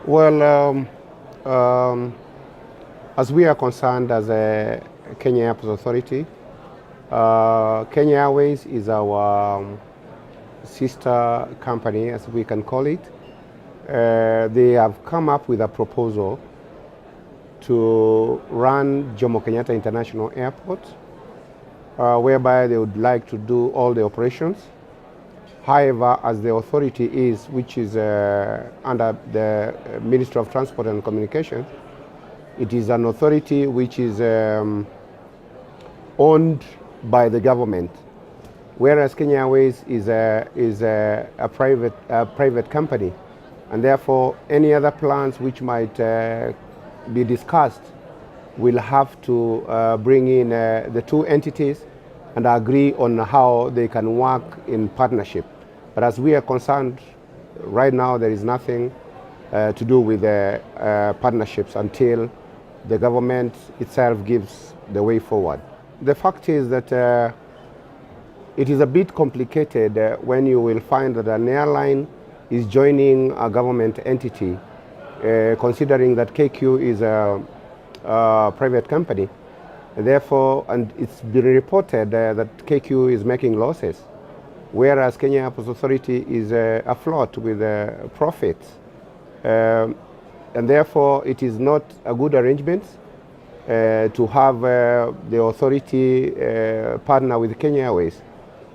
Well, as we are concerned as a Kenya Airports Authority, Kenya Airways is our sister company, as we can call it. They have come up with a proposal to run Jomo Kenyatta International Airport, whereby they would like to do all the operations. However, as the authority is, which is under the Ministry of Transport and Communications, it is an authority which is owned by the government, whereas Kenya Airways is a private company, and therefore any other plans which might be discussed will have to bring in the two entities and agree on how they can work in partnership. But as we are concerned, right now there is nothing to do with the partnerships until the government itself gives the way forward. The fact is that it is a bit complicated when you will find that an airline is joining a government entity, considering that KQ is a private company. Therefore, and it's been reported that KQ is making losses, whereas Kenya Airports Authority is afloat with profits. And therefore, it is not a good arrangement to have the authority partner with Kenya Airways,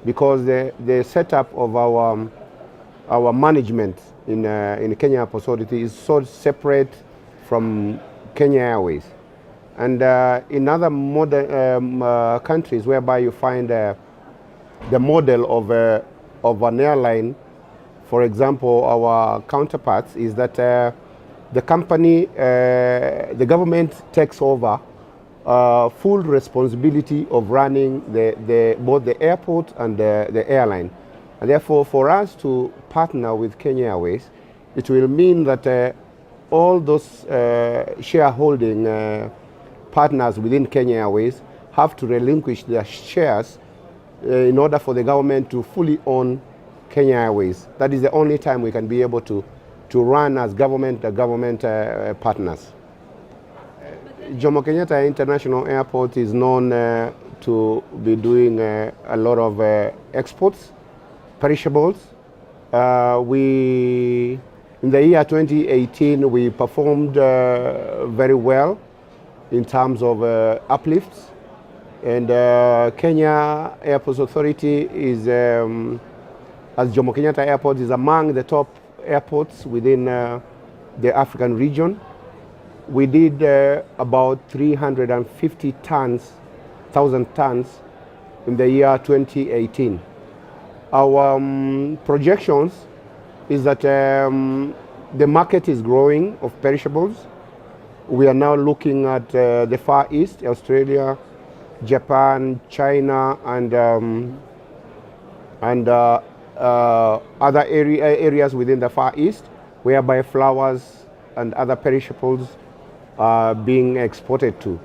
because the setup of our management in Kenya Airports Authority is so separate from Kenya Airways. And in other modern countries whereby you find the model of an airline, for example, our counterparts, is that the company, the government takes over full responsibility of running both the airport and the airline. And therefore, for us to partner with Kenya Airways, it will mean that all those shareholding partners within Kenya Airways have to relinquish their shares in order for the government to fully own Kenya Airways. That is the only time we can be able to run as government partners. Jomo Kenyatta International Airport is known to be doing a lot of exports, perishables. In the year 2018, we performed very well in terms of uplifts, and Kenya Airports Authority is, as Jomo Kenyatta Airport, is among the top airports within the African region. We did about 350,000 tons in the year 2018. Our projections is that the market is growing of perishables. We are now looking at the Far East, Australia, Japan, China, and other areas within the Far East, whereby flowers and other perishables are being exported to.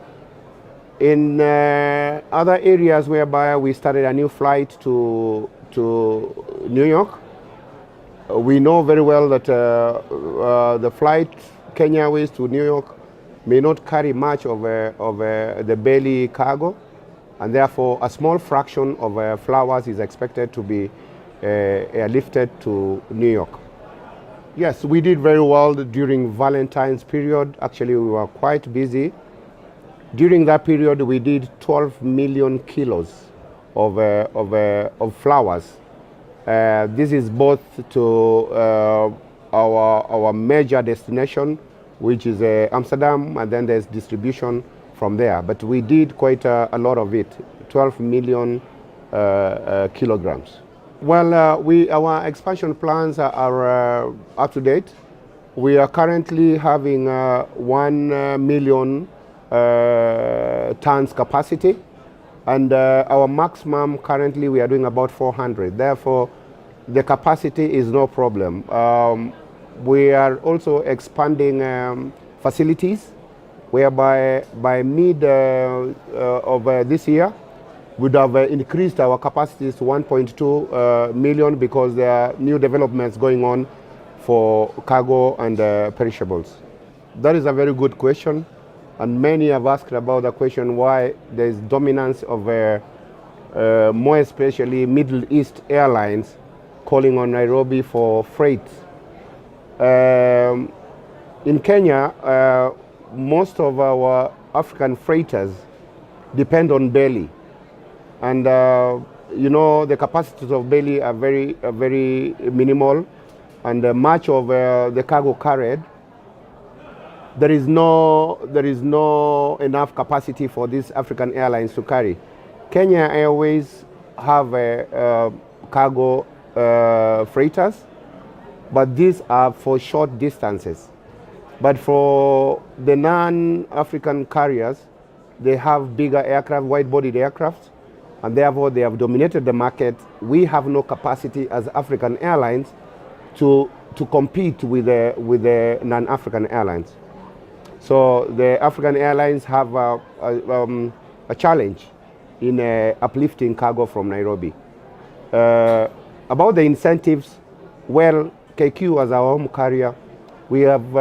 In other areas whereby we started a new flight to New York, we know very well that the flight Kenya Airways to New York may not carry much of the belly cargo, and therefore a small fraction of flowers is expected to be airlifted to New York. Yes, we did very well during Valentine's period. Actually, we were quite busy. During that period, we did 12 million kilos of flowers. This is both to our major destination, which is Amsterdam, and then there's distribution from there. But we did quite a lot of it, 12 million kilograms. Well, our expansion plans are up to date. We are currently having 1 million tons capacity, and our maximum currently we are doing about 400. Therefore, the capacity is no problem. We are also expanding facilities whereby by mid of this year, would have increased our capacities to 1.2 million because there are new developments going on for cargo and perishables. That is a very good question, and many have asked about the question why there is dominance of more especially Middle East airlines calling on Nairobi for freight. In Kenya, most of our African freighters depend on belly, and you know, the capacities of belly are very minimal, and much of the cargo carried, there is no enough capacity for these African airlines to carry. Kenya Airways have cargo freighters, but these are for short distances. But for the non-African carriers, they have bigger aircraft, wide-bodied aircraft, and therefore they have dominated the market. We have no capacity as African airlines to compete with the non-African airlines. So the African airlines have a challenge in uplifting cargo from Nairobi. About the incentives, well, KQ as our home carrier, we have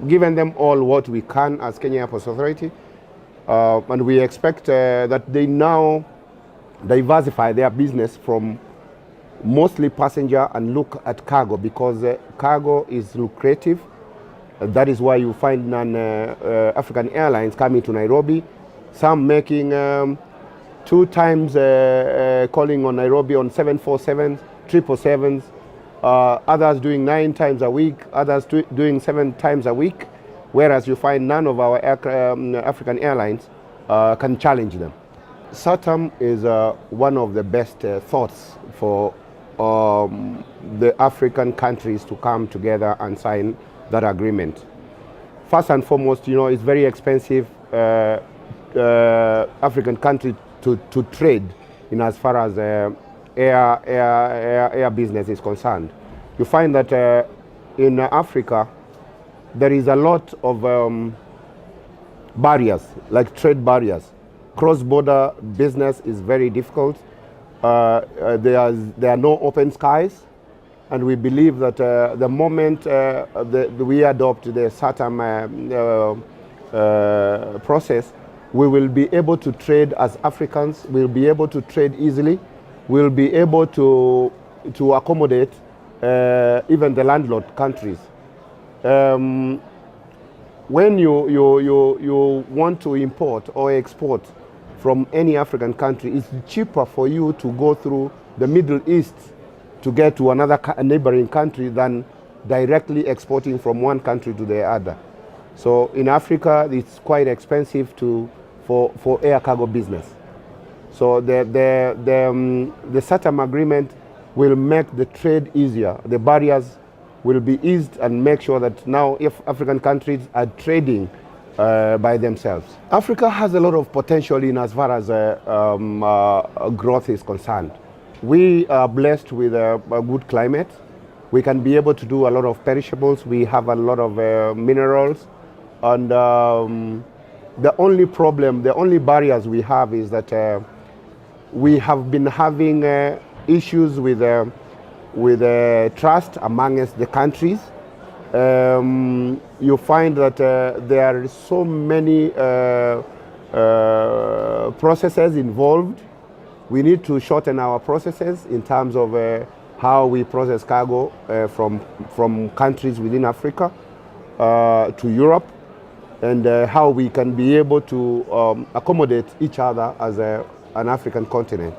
given them all what we can as Kenya Airports Authority, and we expect that they now diversify their business from mostly passenger and look at cargo, because cargo is lucrative. That is why you find non-African airlines coming to Nairobi, some making 2 times calling on Nairobi on 747s, 777s, others doing 9 times a week, others doing 7 times a week, whereas you find none of our African airlines can challenge them. SATAM is one of the best thoughts for the African countries to come together and sign that agreement. First and foremost, you know, it's very expensive African country to trade in as far as air business is concerned. You find that in Africa there is a lot of barriers, like trade barriers. Cross-border business is very difficult. There are no open skies, and we believe that the moment we adopt the SATAM process, we will be able to trade as Africans. We'll be able to trade easily. We'll be able to accommodate even the landlord countries. When you want to import or export from any African country, it's cheaper for you to go through the Middle East to get to another neighboring country than directly exporting from one country to the other. So in Africa, it's quite expensive for air cargo business. So the SATAM agreement will make the trade easier. The barriers will be eased and make sure that now if African countries are trading by themselves. Africa has a lot of potential in as far as growth is concerned. We are blessed with a good climate. We can be able to do a lot of perishables. We have a lot of minerals, and the only problem, the only barriers we have is that we have been having issues with trust amongst the countries. You find that there are so many processes involved. We need to shorten our processes in terms of how we process cargo from countries within Africa to Europe, and how we can be able to accommodate each other as an African continent.